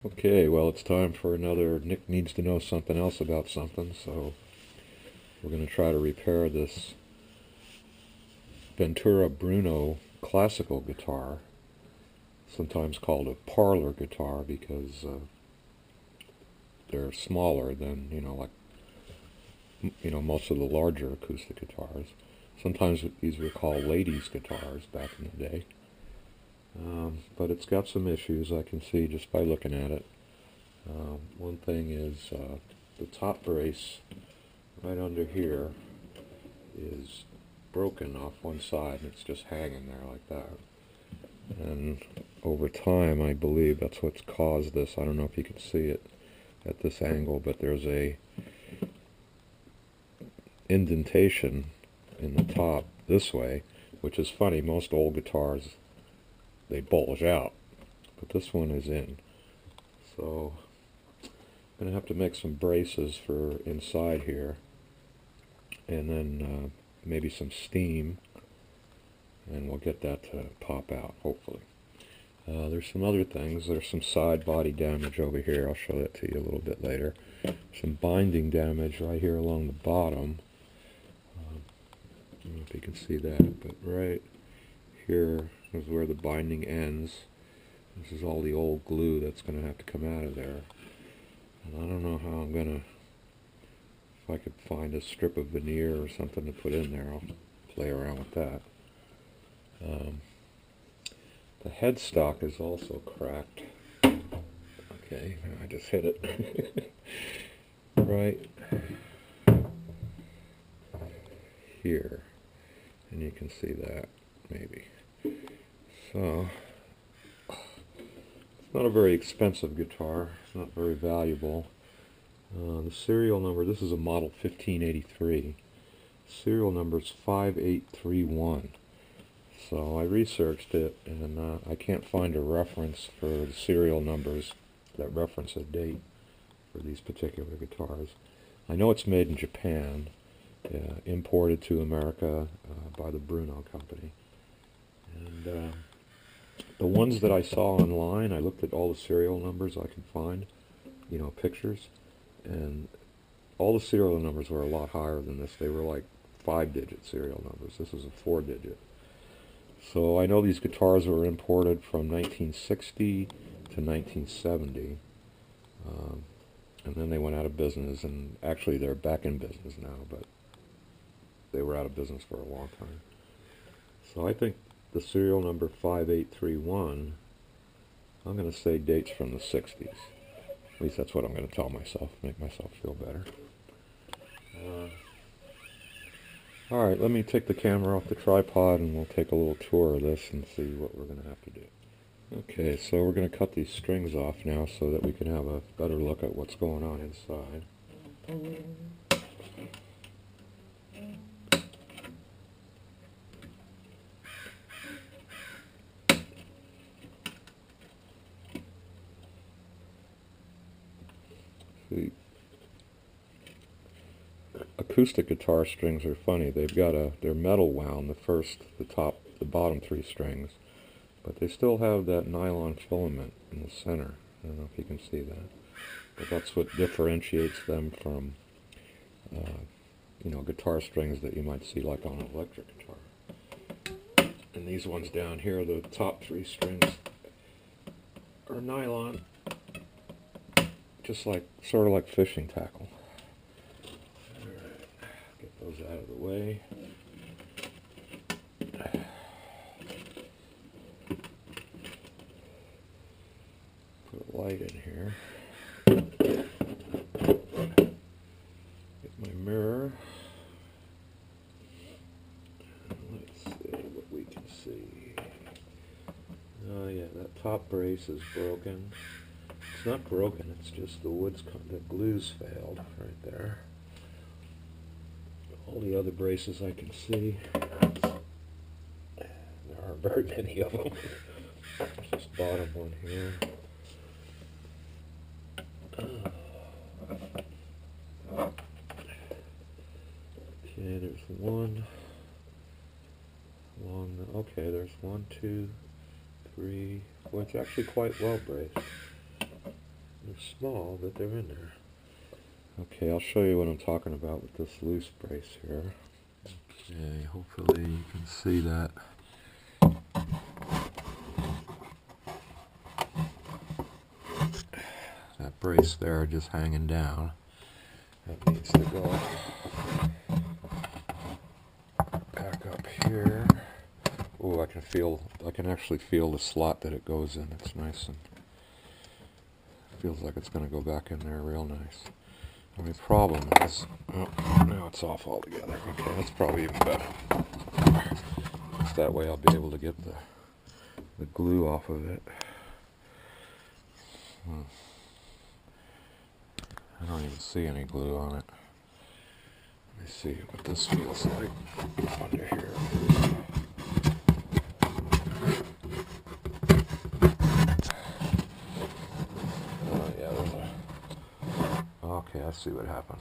Okay, well, it's time for another Nick Needs to Know Something Else About Something, so we're going to try to repair this Ventura Bruno classical guitar, sometimes called a parlor guitar because they're smaller than, most of the larger acoustic guitars. Sometimes these were called ladies' guitars back in the day. But it's got some issues I can see just by looking at it. One thing is the top brace right under here is broken off one side and it's just hanging there like that. And over time, I believe that's what's caused this. I don't know if you can see it at this angle, but there's a indentation in the top this way, which is funny. Most old guitars, they bulge out, but this one is in. So I'm going to have to make some braces for inside here, and then maybe some steam, and we'll get that to pop out, hopefully. There's some other things. There's some side body damage over here. I'll show that to you a little bit later. Some binding damage right here along the bottom. I don't know if you can see that, but right here is where the binding ends. This is all the old glue that's going to have to come out of there. And I don't know how I'm going to, if I could find a strip of veneer or something to put in there, I'll play around with that. The headstock is also cracked. Okay, I just hit it. Right here. And you can see that, maybe. So, it's not a very expensive guitar. It's not very valuable. The serial number, this is a model 1583. Serial number is 5831. So I researched it, and I can't find a reference for the serial numbers that reference a date for these particular guitars. I know it's made in Japan, imported to America by the Bruno company. And the ones that I saw online, I looked at all the serial numbers I could find, pictures, and all the serial numbers were a lot higher than this. They were like 5-digit serial numbers. This is a 4-digit. So I know these guitars were imported from 1960 to 1970, and then they went out of business, and actually they're back in business now, but they were out of business for a long time. So I think the serial number 5831, I'm going to say dates from the 60s. At least that's what I'm going to tell myself, make myself feel better. Alright, let me take the camera off the tripod and we'll take a little tour of this and see what we're going to have to do. Okay, so we're going to cut these strings off now so that we can have a better look at what's going on inside. See, acoustic guitar strings are funny. They're metal wound, the bottom 3 strings, but they still have that nylon filament in the center. I don't know if you can see that, but that's what differentiates them from, guitar strings that you might see like on an electric guitar. And these ones down here, the top 3 strings, are nylon, sort of like fishing tackle. Get those out of the way. Put a light in here. Get my mirror. Let's see what we can see. Oh yeah, that top brace is broken. It's not broken, it's just the glue's failed right there. All the other braces I can see, there aren't very many of them. There's this bottom one here. Okay, there's one. Okay, there's 1, 2, 3, 4. It's actually quite well braced. They're small, but they're in there. Okay, I'll show you what I'm talking about with this loose brace here. Okay, hopefully you can see that. That brace there just hanging down. That needs to go back up here. Oh, I can actually feel the slot that it goes in. It's nice and feels like it's going to go back in there real nice. The only problem is, oh, now it's off altogether. Okay, that's probably even better. Just that way I'll be able to get the glue off of it. I don't even see any glue on it. Let me see what this feels like under here. Oh yeah, okay, I see what happened.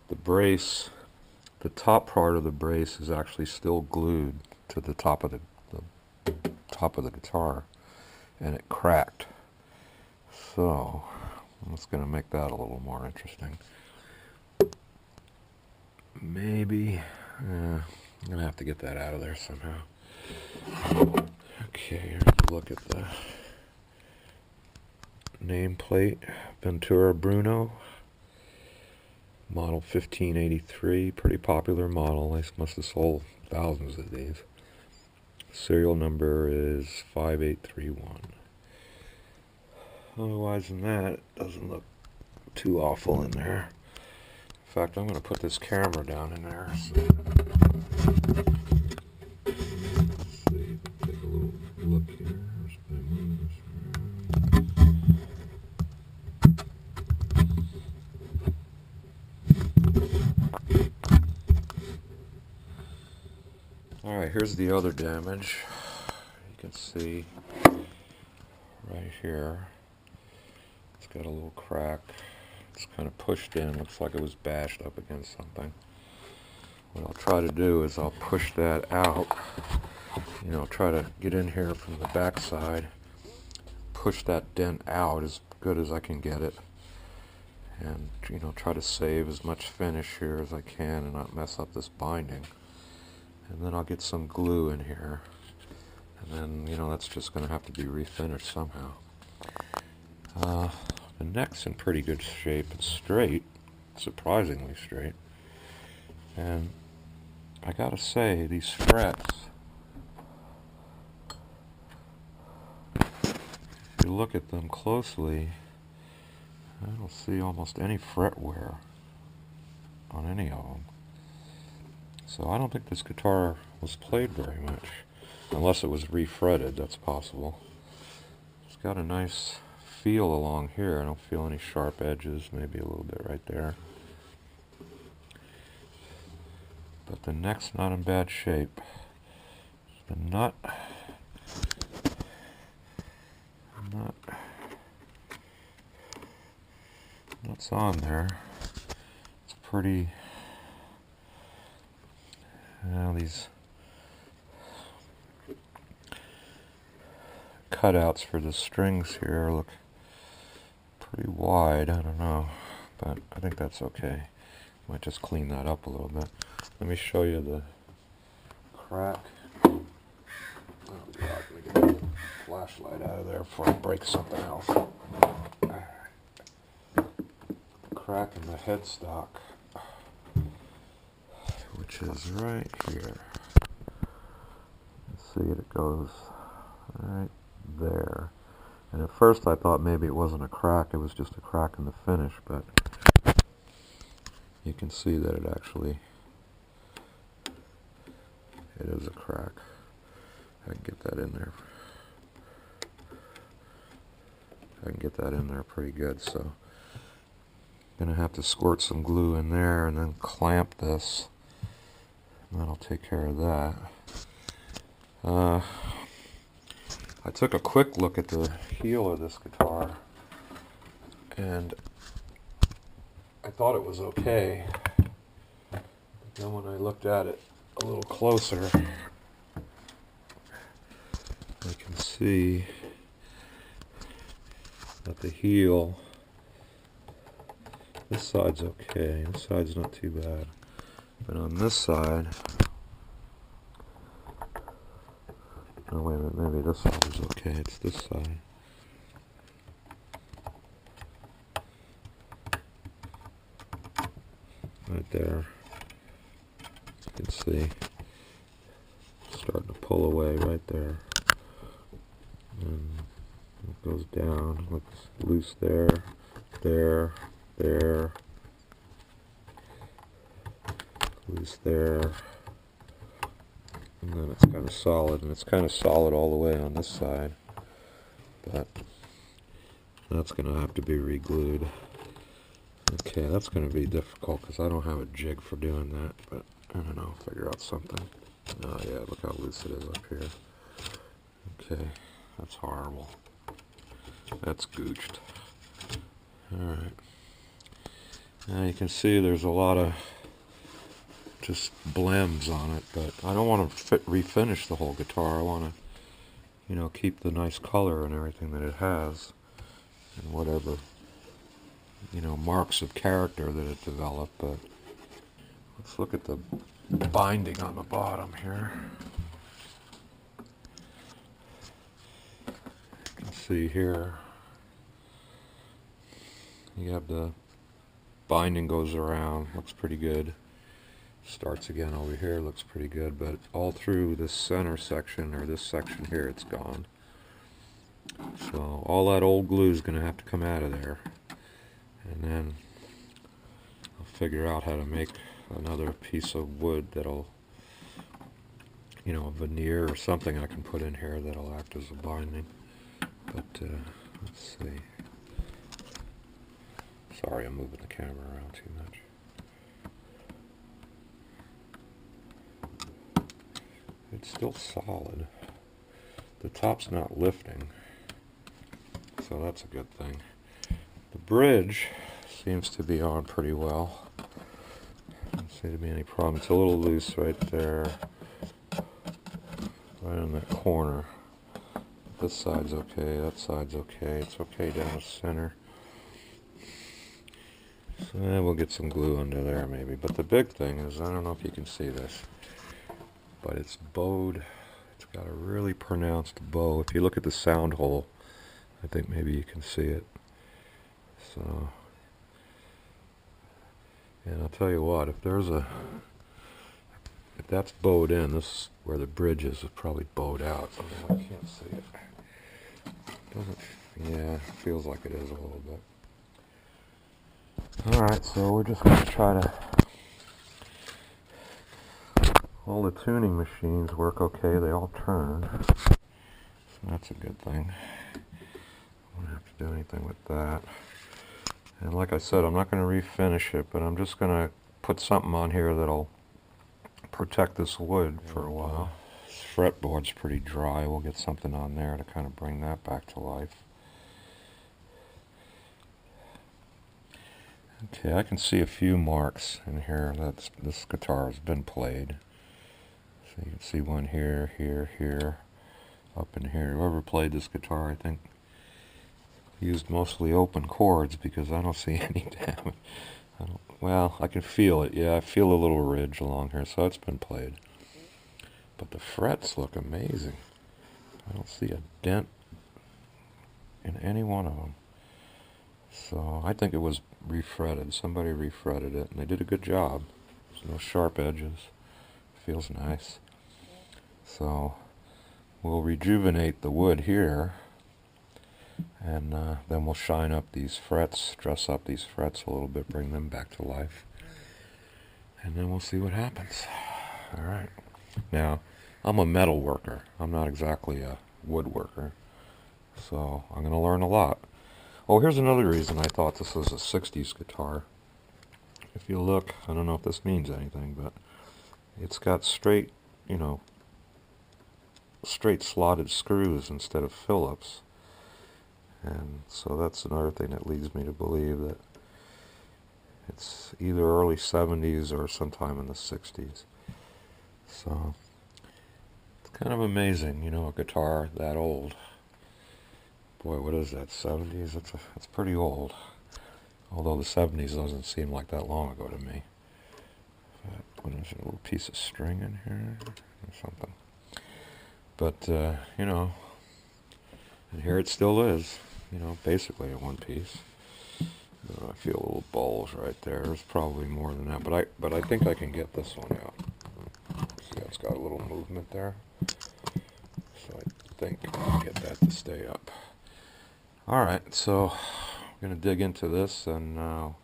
The brace, the top part of the brace is actually still glued to the top of the top of the guitar, and it cracked. So that's going to make that a little more interesting. Maybe I'm going to have to get that out of there somehow. Okay, here's a look at the nameplate. Ventura Bruno, model 1583, pretty popular model. They must have sold thousands of these. Serial number is 5831. Otherwise than that, it doesn't look too awful in there. In fact, I'm going to put this camera down in there. So. Let's see, take a little look here. Alright, here's the other damage. You can see right here. It's got a little crack. It's kind of pushed in. Looks like it was bashed up against something. What I'll try to do is I'll push that out. You know, try to get in here from the back side. Push that dent out as good as I can get it. And, you know, try to save as much finish here as I can and not mess up this binding. And then I'll get some glue in here. And then, you know, that's just going to have to be refinished somehow. The neck's in pretty good shape. It's straight, surprisingly straight. And I gotta say, these frets, if you look at them closely, I don't see almost any fret wear on any of them. So I don't think this guitar was played very much, unless it was refretted. That's possible. It's got a nice feel along here. I don't feel any sharp edges, maybe a little bit right there. But the neck's not in bad shape. The nut's on there. It's pretty, these cutouts for the strings here look pretty wide. I don't know, but I think that's okay. Might just clean that up a little bit. Let me show you the crack. Oh God, let me get the flashlight out of there before I break something else. Crack in the headstock, which is right here. Let's see, it goes right there. And at first I thought maybe it wasn't a crack, it was just a crack in the finish, but you can see that it actually, it is a crack. I can get that in there. I can get that in there pretty good, so I'm going to have to squirt some glue in there and then clamp this, and that'll take care of that. I took a quick look at the heel of this guitar, and I thought it was okay. But then when I looked at it a little closer, I can see that the heel This side's okay. This side's not too bad. But on this side, oh wait a minute, maybe this side is okay. It's this side. Right there. You can see it's starting to pull away right there. And it goes down. Looks loose there, there, there. Loose there. And then it's kind of solid, and it's kind of solid all the way on this side. But that's going to have to be re-glued. Okay, that's going to be difficult because I don't have a jig for doing that, but I don't know, figure out something. Oh yeah, look how loose it is up here. Okay, that's horrible. That's gooched. Alright. Now you can see there's a lot of just blems on it, but I don't want to refinish the whole guitar. I want to, you know, keep the nice color and everything that it has, and whatever, you know, marks of character that it developed. But let's look at the binding on the bottom here. You can see here, you have the binding goes around, looks pretty good. Starts again over here, looks pretty good, but all through this center section, or this section here, it's gone. So all that old glue is going to have to come out of there, and then I'll figure out how to make another piece of wood that'll, you know, a veneer or something I can put in here that'll act as a binding. But let's see. Sorry, I'm moving the camera around too much. It's still solid. The top's not lifting, so that's a good thing. The bridge seems to be on pretty well. Doesn't seem to be any problem. It's a little loose right there, right in that corner. This side's okay, that side's okay. It's okay down the center. So we'll get some glue under there maybe. But the big thing is, I don't know if you can see this, but it's bowed. It's got a really pronounced bow. If you look at the sound hole, I think maybe you can see it. So, and I'll tell you what, if that's bowed in, this where the bridge is probably bowed out. So I can't see it. Yeah, it feels like it is a little bit. Alright, so we're just going to try to... All the tuning machines work okay, they all turn. So that's a good thing. I don't have to do anything with that. And like I said, I'm not going to refinish it, but I'm just going to put something on here that'll protect this wood for a while. This fretboard's pretty dry. We'll get something on there to kind of bring that back to life. Okay, I can see a few marks in here that this guitar has been played. So you can see one here, here, here, up in here. Whoever played this guitar, I think, used mostly open chords because I don't see any damage. Well, I can feel it. Yeah, I feel a little ridge along here, so it's been played. But the frets look amazing. I don't see a dent in any one of them. So I think it was refretted. Somebody refretted it, and they did a good job. There's no sharp edges. Feels nice. So we'll rejuvenate the wood here, and then we'll shine up these frets, dress up these frets a little bit, bring them back to life, and then we'll see what happens. Alright. Now, I'm a metal worker. I'm not exactly a woodworker, so I'm going to learn a lot. Oh, here's another reason I thought this was a 60s guitar. If you look, I don't know if this means anything, but it's got straight, you know, straight slotted screws instead of Phillips. And so that's another thing that leads me to believe that it's either early 70s or sometime in the 60s. So it's kind of amazing, you know, a guitar that old. Boy, what is that, 70s? That's pretty old. Although the 70s doesn't seem like that long ago to me. Put a little piece of string in here or something. But, you know, and here it still is, you know, basically in one piece. I feel a little bulge right there. There's probably more than that, but I think I can get this one out. See, it's got a little movement there. So I think I can get that to stay up. Alright, so I'm going to dig into this, and we'll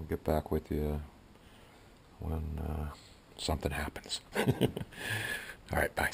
get back with you when something happens. Alright, bye.